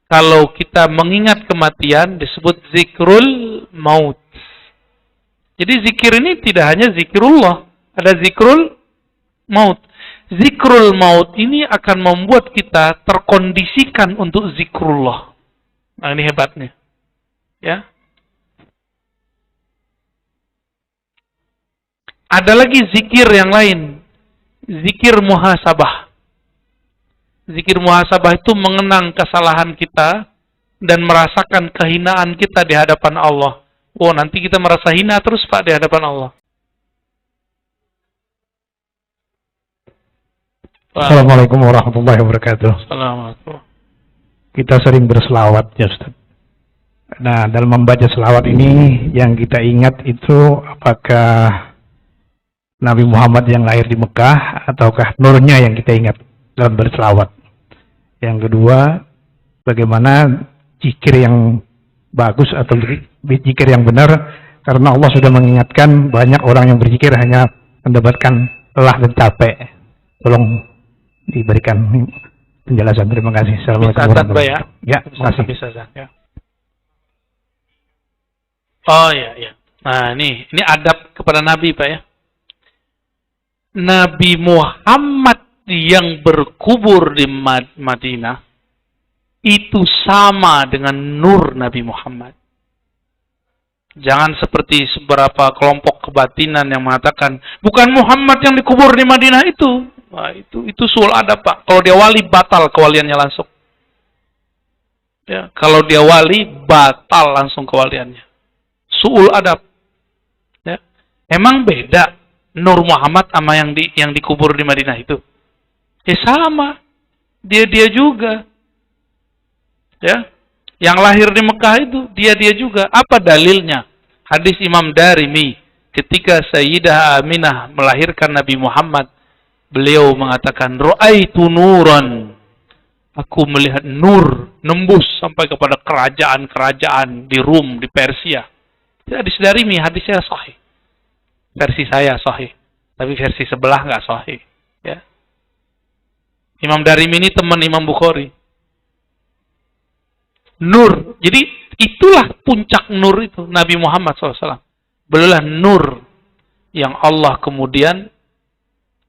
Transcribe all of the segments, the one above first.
Kalau kita mengingat kematian disebut zikrul maut. Jadi zikir ini tidak hanya zikrullah, ada zikrul maut. Zikrul maut ini akan membuat kita terkondisikan untuk zikrullah. Nah, ini hebatnya. Ya. Ada lagi zikir yang lain. Zikir muhasabah. Zikir muhasabah itu mengenang kesalahan kita dan merasakan kehinaan kita di hadapan Allah. Oh, nanti kita merasa hina terus Pak di hadapan Allah. Assalamualaikum warahmatullahi wabarakatuh. Assalamualaikum. Kita sering berselawat ya Ustaz. Nah, dalam membaca selawat ini yang kita ingat itu apakah Nabi Muhammad yang lahir di Mekah ataukah nurnya yang kita ingat dalam berselawat? Yang kedua, bagaimana zikir yang bagus atau zikir yang benar, karena Allah sudah mengingatkan banyak orang yang berzikir hanya mendapatkan lelah dan capek. Tolong diberikan penjelasan. Terima kasih. Assalamualaikum warahmatullahi wabarakatuh. Ya, terima kasih. Bisa, ya. Oh ya. Nah, ini adab kepada Nabi Pak ya. Nabi Muhammad yang berkubur di Madinah itu sama dengan nur Nabi Muhammad. Jangan seperti beberapa kelompok kebatinan yang mengatakan bukan Muhammad yang dikubur di Madinah itu. Wah, itu suul adab Pak. Kalau dia wali batal kewaliannya langsung. Ya, kalau dia wali batal langsung kewaliannya. Suul adab. Ya. Emang beda Nur Muhammad sama yang dikubur di Madinah itu? Sama. Dia juga. Ya. Yang lahir di Mekah itu dia juga. Apa dalilnya? Hadis Imam Darimi ketika Sayyidah Aminah melahirkan Nabi Muhammad, beliau mengatakan, "Ra'aitu nuran." Aku melihat nur nembus sampai kepada kerajaan-kerajaan di Rum, di Persia. Itu hadis Darimi, hadisnya sahih. Versi saya sahih, tapi versi sebelah nggak sahih. Ya. Imam Darimi ini teman Imam Bukhari. Nur, jadi itulah puncak nur itu, Nabi Muhammad SAW. Beliaulah nur yang Allah kemudian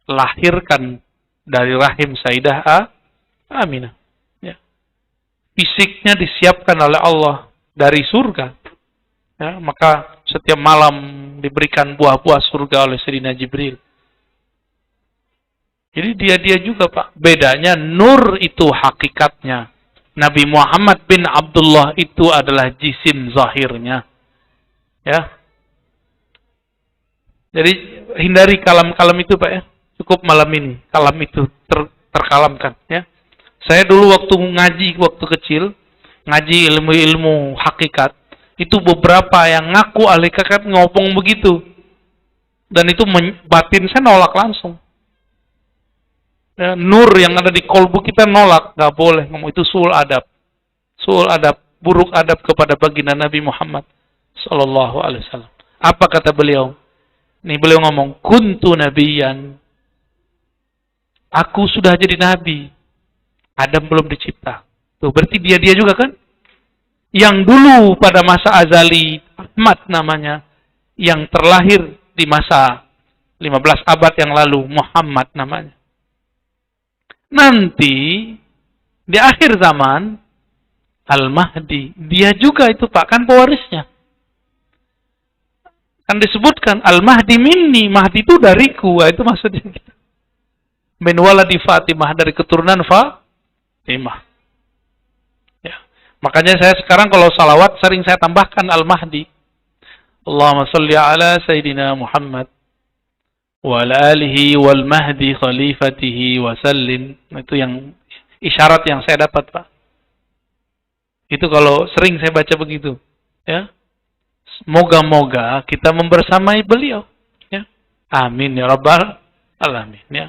lahirkan dari rahim Sayyidah Aminah. Ya. Fisiknya disiapkan oleh Allah dari surga. Ya, maka setiap malam diberikan buah-buah surga oleh Sayyidina Jibril. Jadi dia juga Pak. Bedanya nur itu hakikatnya. Nabi Muhammad bin Abdullah itu adalah jisim zahirnya. Ya. Jadi hindari kalam-kalam itu Pak ya. Cukup malam ini kalam itu terkalamkan ya. Saya dulu waktu ngaji waktu kecil, ngaji ilmu-ilmu hakikat, itu beberapa yang ngaku ahli hakikat ngomong begitu. Dan itu batin saya nolak langsung. Ya, nur yang ada di kolbu kita nolak, nggak boleh ngomong itu suul adab. Suul adab, buruk adab kepada baginda Nabi Muhammad sallallahu alaihi wasallam. Apa kata beliau? Nih beliau ngomong, "Kuntu nabiyan." Aku sudah jadi nabi. Adam belum dicipta. Tuh, berarti dia juga kan? Yang dulu pada masa azali, Ahmad namanya, yang terlahir di masa 15 abad yang lalu, Muhammad namanya. Nanti di akhir zaman Al-Mahdi, dia juga itu Pak, kan pewarisnya. Kan disebutkan Al-Mahdi minni, Mahdi itu dariku. Itu maksudnya gitu. Min waladi Fatimah, dari keturunan Fatimah. Ya. Makanya saya sekarang kalau salawat sering saya tambahkan Al-Mahdi. Allahumma salli ala Sayyidina Muhammad wa ala alihi wal mahdi khalifatihi wa sallim. Itu yang isyarat yang saya dapat Pak. Itu kalau sering saya baca begitu. Ya. Moga-moga kita membersamai beliau. Ya. Amin ya Rabbal Alamin. Ya.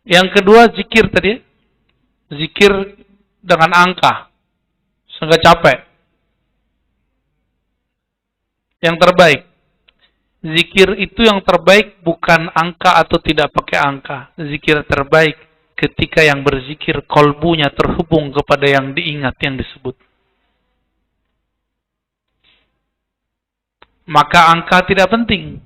Yang kedua zikir tadi. Zikir dengan angka. Sehingga capek. Yang terbaik. Zikir itu yang terbaik bukan angka atau tidak pakai angka. Zikir terbaik ketika yang berzikir kolbunya terhubung kepada yang diingat, yang disebut. Maka angka tidak penting.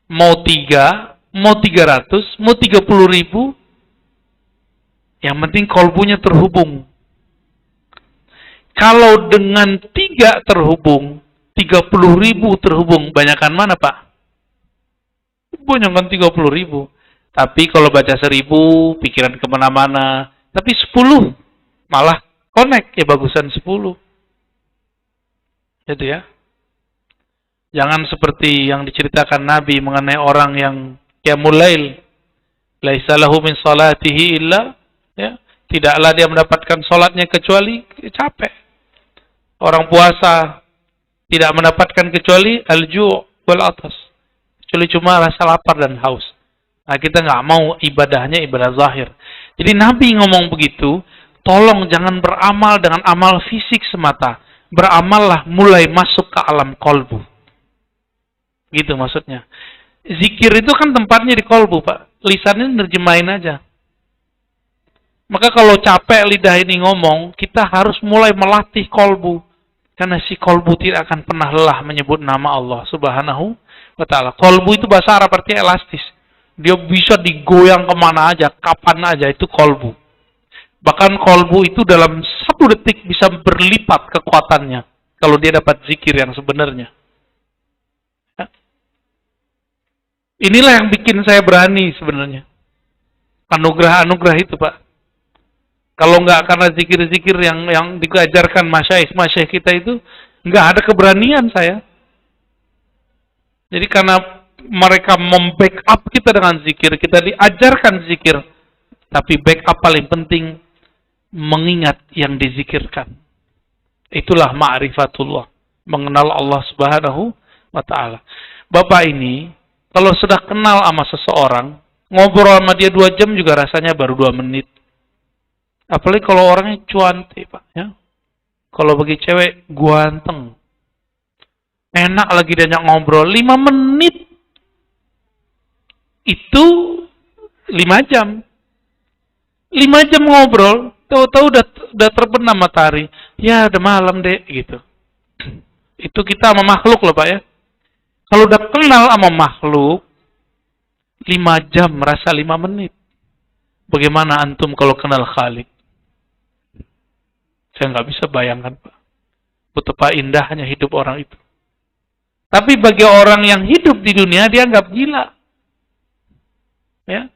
Mau 3, mau 300, mau 30.000, yang penting kolbunya terhubung. Kalau dengan 3 terhubung, 30.000 terhubung, banyakan mana Pak? Banyakan 30.000. Tapi kalau baca 1.000, pikiran kemana-mana. Tapi 10, malah connect, ya bagusan 10. Gitu ya. Jangan seperti yang diceritakan Nabi mengenai orang yang qiyamul lail. Laisa lahu min salatihi illa, ya, tidaklah dia mendapatkan salatnya kecuali capek. Orang puasa tidak mendapatkan kecuali al-ju' wal atas. Kecuali cuma rasa lapar dan haus. Nah, kita nggak mau ibadahnya ibadah zahir. Jadi Nabi ngomong begitu, tolong jangan beramal dengan amal fisik semata. Beramallah mulai masuk ke alam kolbu. Gitu maksudnya. Zikir itu kan tempatnya di kolbu, Pak. Lisannya nerjemahin aja. Maka kalau capek lidah ini ngomong, kita harus mulai melatih kolbu. Karena si kolbu tidak akan pernah lelah menyebut nama Allah Subhanahu wa ta'ala. Kolbu itu bahasa Arab artinya elastis. Dia bisa digoyang kemana aja, kapan aja, itu kolbu. Bahkan kolbu itu dalam 1 detik bisa berlipat kekuatannya. Kalau dia dapat zikir yang sebenarnya. Ya. Inilah yang bikin saya berani sebenarnya. Anugerah-anugerah itu, Pak. Kalau nggak karena zikir-zikir yang diajarkan masyaikh kita itu, nggak ada keberanian saya. Jadi karena mereka membackup kita dengan zikir, kita diajarkan zikir. Tapi backup paling penting, mengingat yang dizikirkan. Itulah ma'rifatullah. Mengenal Allah Subhanahu wa ta'ala. Bapak ini, kalau sudah kenal sama seseorang, ngobrol sama dia 2 jam juga rasanya baru 2 menit. Apalagi kalau orangnya cuantik, Pak. Ya. Kalau bagi cewek, ganteng. Enak lagi diajak ngobrol. 5 menit. Itu 5 jam. 5 jam ngobrol, tahu-tahu udah terbenam matahari. Ya, udah malam deh, gitu. Itu kita sama makhluk loh, Pak ya. Kalau udah kenal sama makhluk, 5 jam merasa 5 menit. Bagaimana antum kalau kenal Khalik? Saya nggak bisa bayangkan, Pak. Betapa indahnya hidup orang itu. Tapi bagi orang yang hidup di dunia, dia anggap gila. Ya.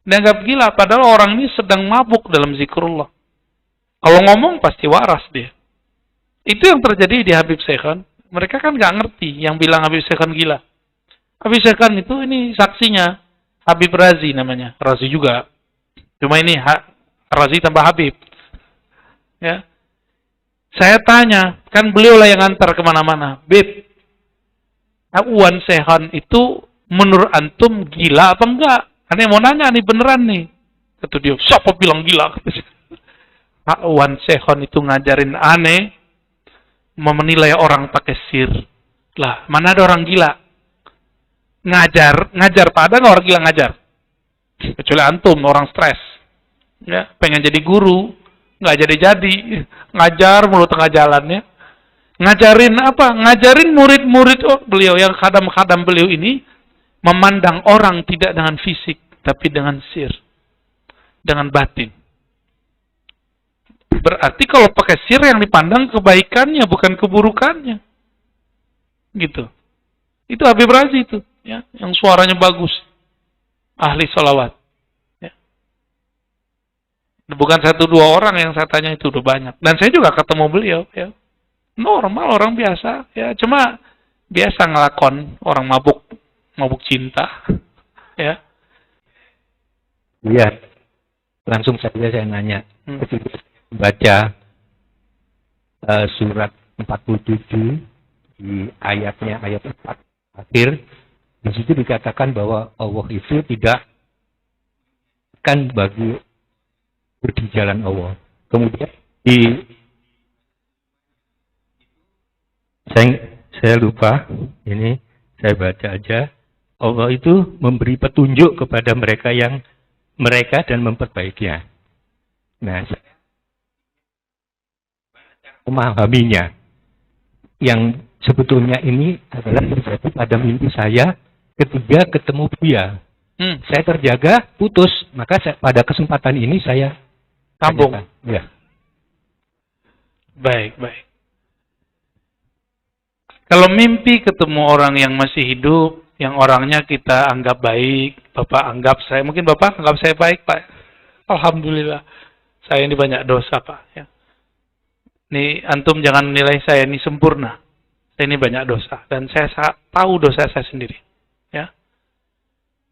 Dia anggap gila, padahal orang ini sedang mabuk dalam zikrullah. Kalau ngomong pasti waras dia. Itu yang terjadi di Habib Sekhan. Mereka kan nggak ngerti yang bilang Habib Sekhan gila. Habib Sekhan itu ini saksinya. Habib Razi namanya. Razi juga. Cuma ini Razi tambah Habib. Ya, saya tanya, kan beliau lah yang antar kemana-mana. Bib, Wan Sekhan itu menurut antum gila apa enggak? Aneh mau nanya nih beneran nih. Kata dia, siapa bilang gila? Pak Wan Sekhan itu ngajarin aneh menilai orang pakai sir. Lah, mana ada orang gila? Ngajar Pak, ada nggak orang gila ngajar? Kecuali antum, orang stres. Ya, pengen jadi guru. Nggak jadi-jadi, ngajar mulu tengah jalannya. Ngajarin apa? Ngajarin murid-murid beliau, yang khadam-khadam beliau ini, memandang orang tidak dengan fisik, tapi dengan sir. Dengan batin. Berarti kalau pakai sir yang dipandang kebaikannya, bukan keburukannya. Gitu. Itu Habib Razi itu, ya, yang suaranya bagus. Ahli sholawat. Bukan 1-2 orang yang saya tanya, itu udah banyak. Dan saya juga ketemu beliau, ya. Normal, orang biasa, ya. Cuma biasa ngelakon orang mabuk cinta, ya. Iya, langsung saja saya nanya. Baca surat 47 di ayatnya, ayat 4 akhir, di situ dikatakan bahwa Allah itu tidak akan bagi di jalan Allah. Kemudian saya lupa, ini saya baca aja. Allah itu memberi petunjuk kepada mereka yang mereka dan memperbaikinya. Nah, saya memahaminya. Yang sebetulnya ini adalah terjadi pada mimpi saya ketika ketemu Buya. Saya terjaga, putus. Maka pada kesempatan ini saya Sambung. Ya. Baik. Kalau mimpi ketemu orang yang masih hidup, yang orangnya kita anggap baik, Bapak anggap saya, mungkin Bapak anggap saya baik, Pak. Alhamdulillah. Saya ini banyak dosa, Pak. Ya. Nih, antum jangan nilai saya ini sempurna. Saya ini banyak dosa. Dan saya tahu dosa saya sendiri. Ya.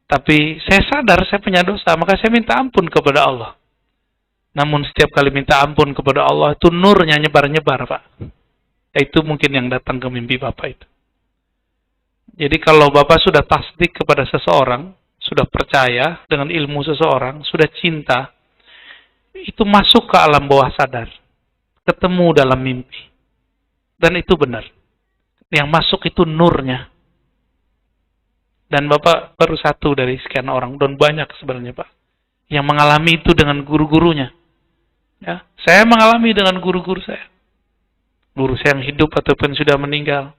Tapi saya sadar saya punya dosa, maka saya minta ampun kepada Allah. Namun setiap kali minta ampun kepada Allah, itu nurnya nyebar-nyebar, Pak. Itu mungkin yang datang ke mimpi Bapak itu. Jadi kalau Bapak sudah tasdik kepada seseorang, sudah percaya dengan ilmu seseorang, sudah cinta, itu masuk ke alam bawah sadar. Ketemu dalam mimpi. Dan itu benar. Yang masuk itu nurnya. Dan Bapak baru satu dari sekian orang, dan banyak sebenarnya Pak, yang mengalami itu dengan guru-gurunya. Ya, saya mengalami dengan guru-guru saya. Guru saya yang hidup ataupun sudah meninggal.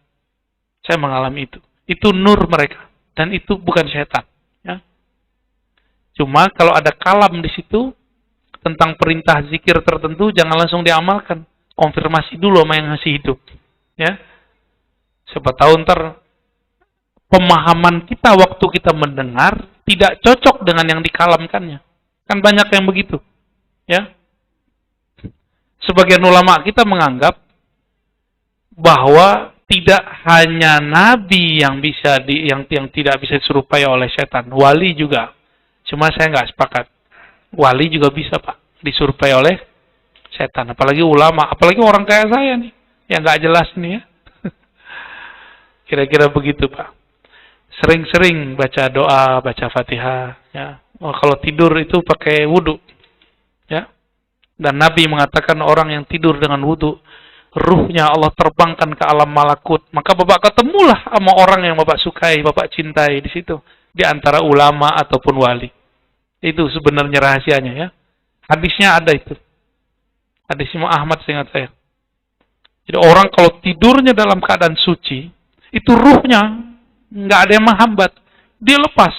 Saya mengalami itu. Itu nur mereka. Dan itu bukan setan. Ya. Cuma kalau ada kalam di situ, tentang perintah zikir tertentu, jangan langsung diamalkan. Konfirmasi dulu sama yang masih hidup. Ya. Siapa tahu ntar pemahaman kita waktu kita mendengar tidak cocok dengan yang dikalamkannya. Kan banyak yang begitu. Ya. Sebagian ulama kita menganggap bahwa tidak hanya nabi yang bisa yang tidak bisa diserupai oleh setan, wali juga. Cuma saya nggak sepakat. Wali juga bisa, Pak, diserupai oleh setan. Apalagi ulama, apalagi orang kayak saya nih, yang nggak jelas nih ya. Kira-kira begitu, Pak. Sering-sering baca doa, baca Fatihah. Ya. Oh, kalau tidur itu pakai wudu. Ya. Dan Nabi mengatakan orang yang tidur dengan wudu, ruhnya Allah terbangkan ke alam malakut. Maka Bapak ketemulah sama orang yang Bapak sukai, Bapak cintai di situ. Di antara ulama ataupun wali. Itu sebenarnya rahasianya ya. Hadisnya ada itu. Hadis Imam Ahmad seingat saya. Jadi orang kalau tidurnya dalam keadaan suci, itu ruhnya nggak ada yang menghambat. Dia lepas.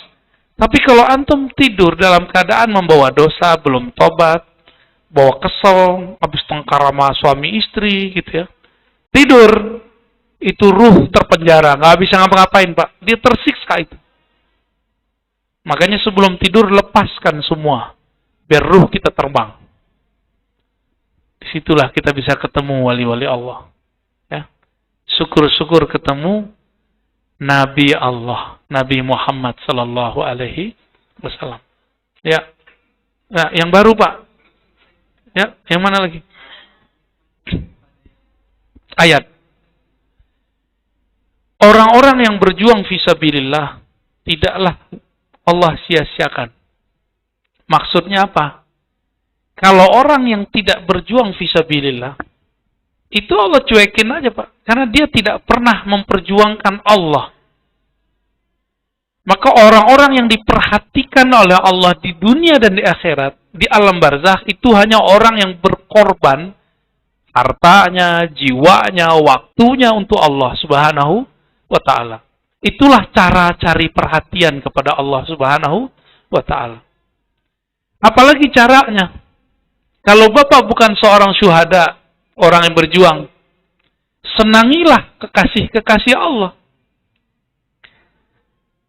Tapi kalau antum tidur dalam keadaan membawa dosa, belum tobat, bawa kesel, habis tengkar sama suami istri gitu ya. Tidur, itu ruh terpenjara, nggak bisa ngapa-ngapain Pak. Dia tersiksa itu. Makanya sebelum tidur lepaskan semua, biar ruh kita terbang. Disitulah kita bisa ketemu wali-wali Allah. Ya. Syukur-syukur ketemu Nabi Allah, Nabi Muhammad sallallahu alaihi wasallam. Ya. Nah, yang baru Pak. Ya, yang mana lagi? Ayat. Orang-orang yang berjuang fisabilillah tidaklah Allah sia-siakan. Maksudnya apa? Kalau orang yang tidak berjuang fisabilillah, itu Allah cuekin aja Pak. Karena dia tidak pernah memperjuangkan Allah. Maka orang-orang yang diperhatikan oleh Allah di dunia dan di akhirat, di alam barzakh, itu hanya orang yang berkorban hartanya, jiwanya, waktunya untuk Allah Subhanahu wa ta'ala. Itulah cara cari perhatian kepada Allah Subhanahu wa ta'ala. Apalagi caranya? Kalau Bapak bukan seorang syuhada, orang yang berjuang, senangilah kekasih-kekasih Allah.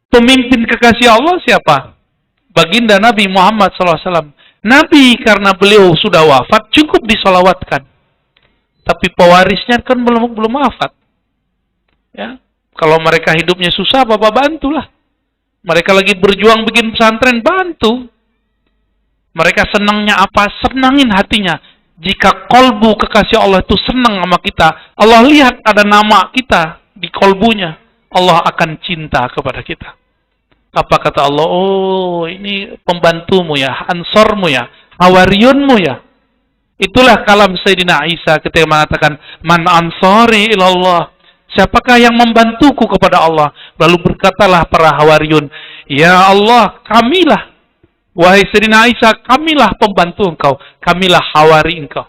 Pemimpin kekasih Allah siapa? Baginda Nabi Muhammad SAW. Nabi karena beliau sudah wafat, cukup disolawatkan. Tapi pewarisnya kan belum wafat. Ya. Kalau mereka hidupnya susah, Bapak bantulah. Mereka lagi berjuang bikin pesantren, bantu. Mereka senangnya apa? Senangin hatinya. Jika kolbu kekasih Allah itu senang sama kita, Allah lihat ada nama kita di kolbunya, Allah akan cinta kepada kita. Apa kata Allah? Oh, ini pembantumu ya, ansormu ya, hawariyunmu ya. Itulah kalam Sayyidina Isa ketika mengatakan, Man ansori ilallah. Siapakah yang membantuku kepada Allah? Lalu berkatalah para hawariyun, Ya Allah, kamilah. Wahai Sayyidina Aisyah, kamilah pembantu engkau, kamilah hawari engkau.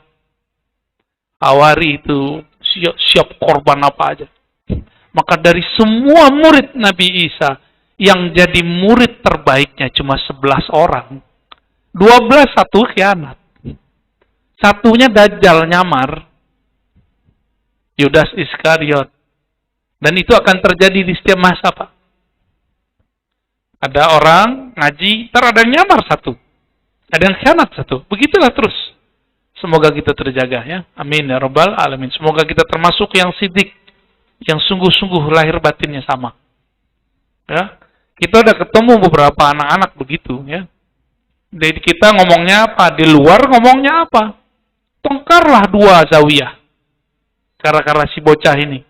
Hawari itu siap korban apa aja. Maka dari semua murid Nabi Isa, yang jadi murid terbaiknya cuma 11 orang. 12 satu khianat. Satunya Dajjal nyamar. Yudas Iskariot. Dan itu akan terjadi di setiap masa, Pak. Ada orang ngaji, ntar ada yang nyamar satu. Ada yang khianat satu. Begitulah terus. Semoga kita terjaga ya. Amin ya rabbal alamin. Semoga kita termasuk yang sidik, yang sungguh-sungguh lahir batinnya sama. Ya. Kita udah ketemu beberapa anak-anak begitu ya. Jadi kita ngomongnya apa? Di luar ngomongnya apa? Tongkarlah 2 zawiyah. Karena si bocah ini.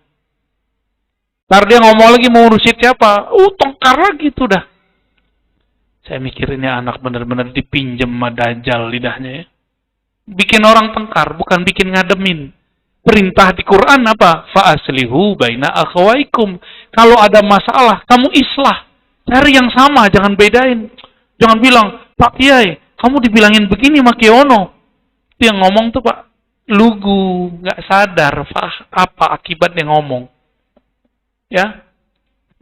Ntar dia ngomong lagi mau urusin siapa? Tongkar lagi tuh dah. Saya mikirinnya anak benar-benar dipinjem sama Dajjal lidahnya ya. Bikin orang tengkar, bukan bikin ngademin. Perintah di Quran apa? Fa'aslihu baina akhawaikum. Kalau ada masalah, kamu islah. Cari yang sama, jangan bedain. Jangan bilang, Pak Kiai, kamu dibilangin begini sama Kiono. Itu yang ngomong tuh Pak, lugu, nggak sadar apa akibat yang ngomong. Ya.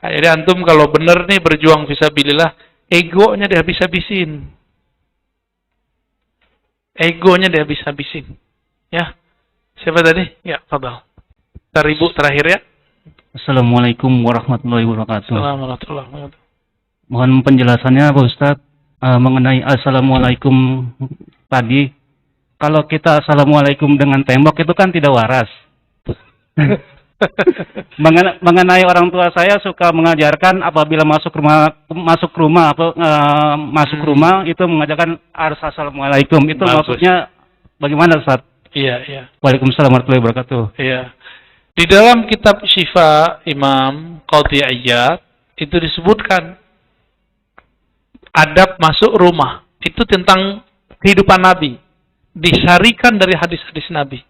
Nah, jadi antum kalau bener nih berjuang fisabilillah, egonya dihabis-habisin. Egonya dihabis-habisin. Ya. Siapa tadi? Ya, fadhal. Ibu terakhir ya. Assalamualaikum warahmatullahi wabarakatuh. Assalamualaikum warahmatullahi wabarakatuh. Mohon penjelasannya Pak Ustadz mengenai Assalamualaikum tadi. Kalau kita Assalamualaikum dengan tembok itu kan tidak waras. Mengenai orang tua saya suka mengajarkan apabila masuk rumah itu mengajarkan harus Assalamualaikum. Itu Bagus. maksudnya bagaimana Ustaz? Iya. Waalaikumsalam warahmatullahi wabarakatuh. Iya. Di dalam kitab Syifa Imam Qadhi Iyad itu disebutkan adab masuk rumah. Itu tentang kehidupan Nabi. Disarikan dari hadis-hadis Nabi.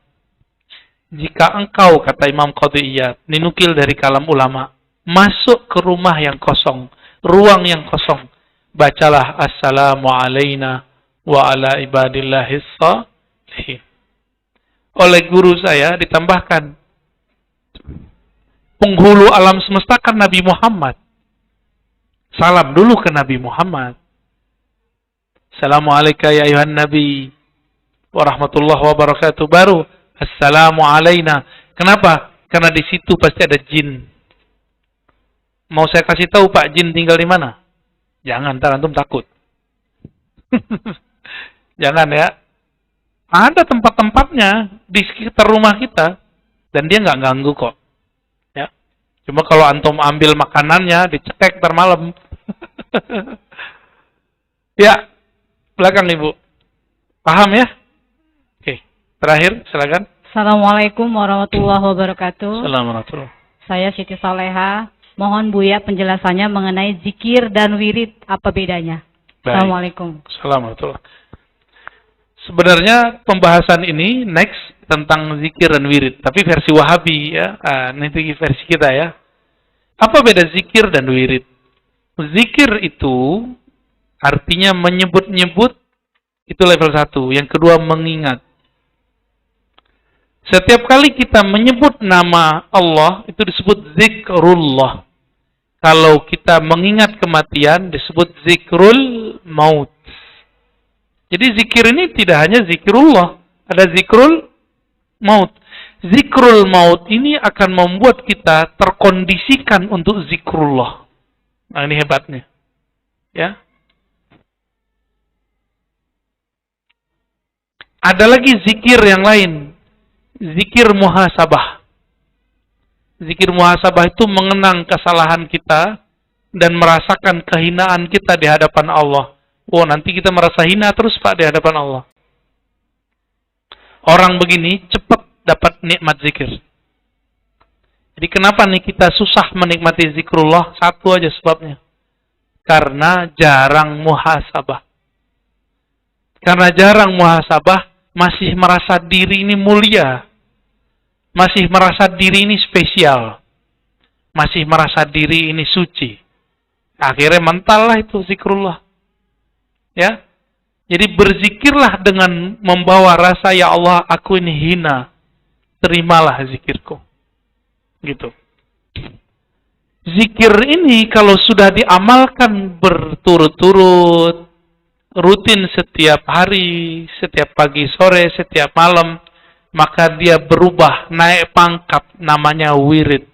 Jika engkau, kata Imam Qadhi Iyad, dinukil dari kalam ulama, masuk ke rumah yang kosong, ruang yang kosong, bacalah Assalamu alaina wa ala ibadillahis shalihin. Oleh guru saya ditambahkan, penghulu alam semesta kan Nabi Muhammad. Salam dulu ke Nabi Muhammad. Assalamualaikum ya ayuhan Nabi warahmatullahi wabarakatuh. Baru Assalamu alaina. Kenapa? Karena di situ pasti ada jin. Mau saya kasih tahu Pak, jin tinggal di mana? Jangan, ntar antum takut. Jangan ya. Ada tempat-tempatnya di sekitar rumah kita dan dia nggak ganggu kok. Ya. Cuma kalau antum ambil makanannya dicekek ntar malam. Ya, belakang Ibu. Paham ya? Oke, terakhir silakan. Assalamualaikum warahmatullahi wabarakatuh. Assalamualaikum. Saya Siti Soleha. Mohon Buya penjelasannya mengenai zikir dan wirid, apa bedanya? Baik. Assalamualaikum. Assalamualaikum. Sebenarnya pembahasan ini next tentang zikir dan wirid, tapi versi Wahabi ya. Nanti versi kita ya. Apa beda zikir dan wirid? Zikir itu artinya menyebut-nyebut, itu level 1. Yang kedua mengingat. Setiap kali kita menyebut nama Allah, itu disebut zikrullah. Kalau kita mengingat kematian, disebut zikrul maut. Jadi zikir ini tidak hanya zikrullah, ada zikrul maut. Zikrul maut ini akan membuat kita terkondisikan untuk zikrullah. Nah, ini hebatnya. Ya. Ada lagi zikir yang lain. Zikir muhasabah. Zikir muhasabah itu mengenang kesalahan kita dan merasakan kehinaan kita di hadapan Allah. Oh, nanti kita merasa hina terus Pak di hadapan Allah. Orang begini cepat dapat nikmat zikir. Jadi kenapa nih kita susah menikmati zikrullah? Satu aja sebabnya. Karena jarang muhasabah. Karena jarang muhasabah, masih merasa diri ini mulia. Masih merasa diri ini spesial. Masih merasa diri ini suci. Akhirnya mental lah itu zikrullah. Ya. Jadi berzikirlah dengan membawa rasa, ya Allah, aku ini hina. Terimalah zikirku. Gitu. Zikir ini kalau sudah diamalkan berturut-turut, rutin setiap hari, setiap pagi, sore, setiap malam, maka dia berubah, naik pangkat, namanya wirid.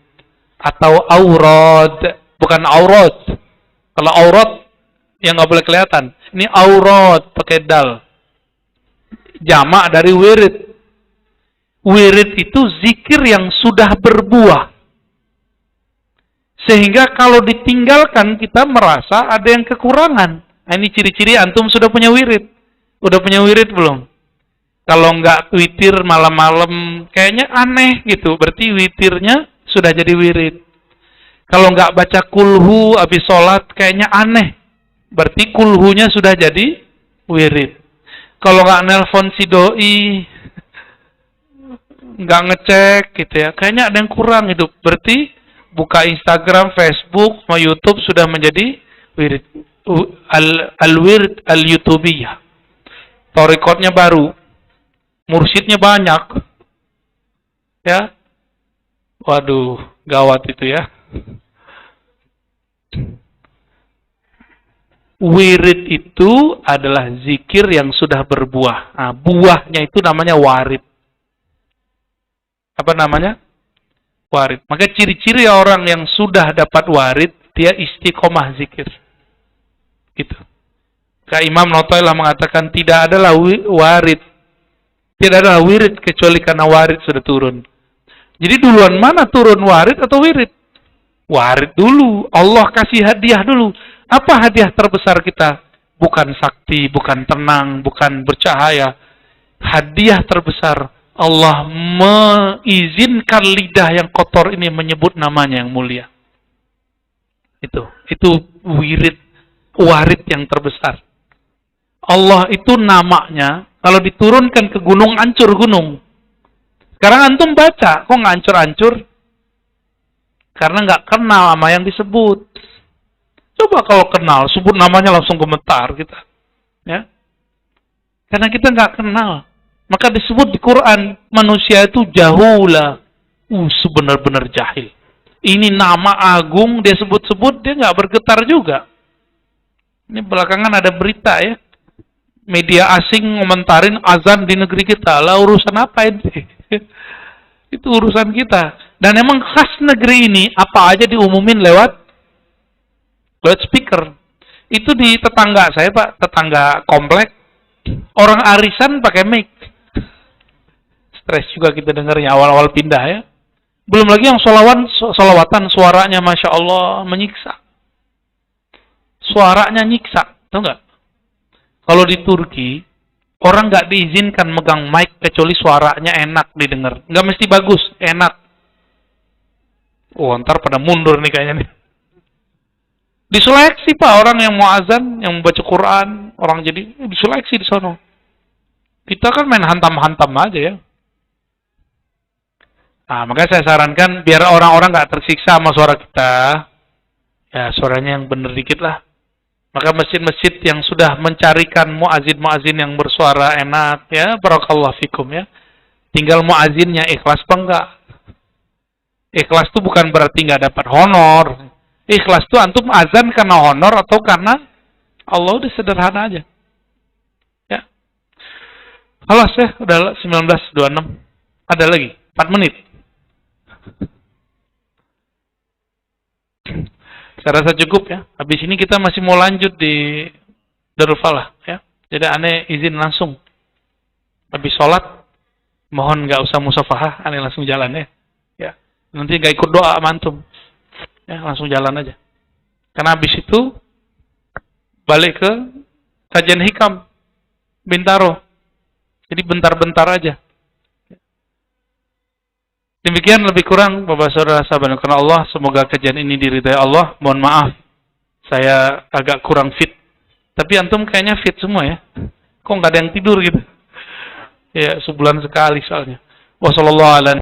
Atau aurad. Bukan aurat. Kalau aurat, yang nggak boleh kelihatan. Ini aurat, pakai dal. Jamak dari wirid. Wirid itu zikir yang sudah berbuah. Sehingga kalau ditinggalkan kita merasa ada yang kekurangan. Nah, ini ciri-ciri antum sudah punya wirid. Udah punya wirid belum? Kalau nggak witir malam-malam, kayaknya aneh gitu. Berarti witirnya sudah jadi wirid. Kalau nggak baca kulhu habis sholat, kayaknya aneh. Berarti kulhunya sudah jadi wirid. Kalau nggak nelpon si doi, nggak ngecek gitu ya, kayaknya ada yang kurang hidup. Berarti buka Instagram, Facebook, sama YouTube sudah menjadi wirid. Al-wirid al-yutubiyah. Torikotnya baru. Mursyidnya banyak. Ya. Waduh, gawat itu ya. Wirid itu adalah zikir yang sudah berbuah. Nah, buahnya itu namanya warid. Apa namanya? Warid. Maka ciri-ciri orang yang sudah dapat warid, dia istiqomah zikir. Gitu. Kak Imam Notoilah mengatakan tidak adalah warid. Tidak adalah wirid kecuali karena warid sudah turun. Jadi duluan mana turun, warid atau wirid? Warid dulu. Allah kasih hadiah dulu. Apa hadiah terbesar kita? Bukan sakti, bukan tenang, bukan bercahaya. Hadiah terbesar, Allah mengizinkan lidah yang kotor ini menyebut namanya yang mulia. Itu wirid, warid yang terbesar. Allah itu namanya, kalau diturunkan ke gunung, hancur gunung. Sekarang antum baca, kok nggak hancur-hancur? Karena nggak kenal sama yang disebut. Coba kalau kenal, sebut namanya langsung gemetar kita. Ya. Karena kita nggak kenal. Maka disebut di Quran, manusia itu jahula. Sebenar-benar jahil. Ini nama agung, dia sebut-sebut, dia nggak bergetar juga. Ini belakangan ada berita ya. Media asing ngomentarin azan di negeri kita. Lah urusan apa ini? Itu urusan kita. Dan emang khas negeri ini, apa aja diumumin lewat speaker. Itu di tetangga saya Pak, tetangga komplek. Orang arisan pakai mic. Stres juga kita dengarnya awal-awal pindah ya. Belum lagi yang solawatan suaranya Masya Allah menyiksa. Suaranya nyiksa, tahu nggak? Kalau di Turki, orang nggak diizinkan megang mic kecuali suaranya enak didengar. Nggak mesti bagus, enak. Oh, ntar pada mundur nih kayaknya nih. Diseleksi Pak, orang yang mau azan, yang membaca Quran, orang jadi diseleksi di sono. Kita kan main hantam-hantam aja ya. Nah, makanya saya sarankan biar orang-orang nggak tersiksa sama suara kita, ya suaranya yang bener dikit lah. Maka masjid-masjid yang sudah mencarikan muazin-muazin yang bersuara enak, ya, barakallahu fikum ya. Tinggal muazinnya ikhlas apa enggak? Ikhlas itu bukan berarti nggak dapat honor. Ikhlas itu antum azan karena honor atau karena Allah, udah sederhana aja. Ya. Halas ya, udah 19.26. Ada lagi 4 menit. Saya rasa cukup ya. Habis ini kita masih mau lanjut di Darul Falah ya. Jadi aneh izin langsung. Habis sholat, mohon nggak usah musafahah, aneh langsung jalan ya. Ya. Nanti nggak ikut doa mantum. Ya, langsung jalan aja. Karena habis itu balik ke kajian hikam Bintaro. Jadi bentar-bentar aja. Demikian lebih kurang Bapak Saudara sahabat karena Allah, semoga kajian ini diridai Allah. Mohon maaf saya agak kurang fit. Tapi antum kayaknya fit semua ya. Kok nggak ada yang tidur gitu? Ya, sebulan sekali soalnya. Wassalamualaikum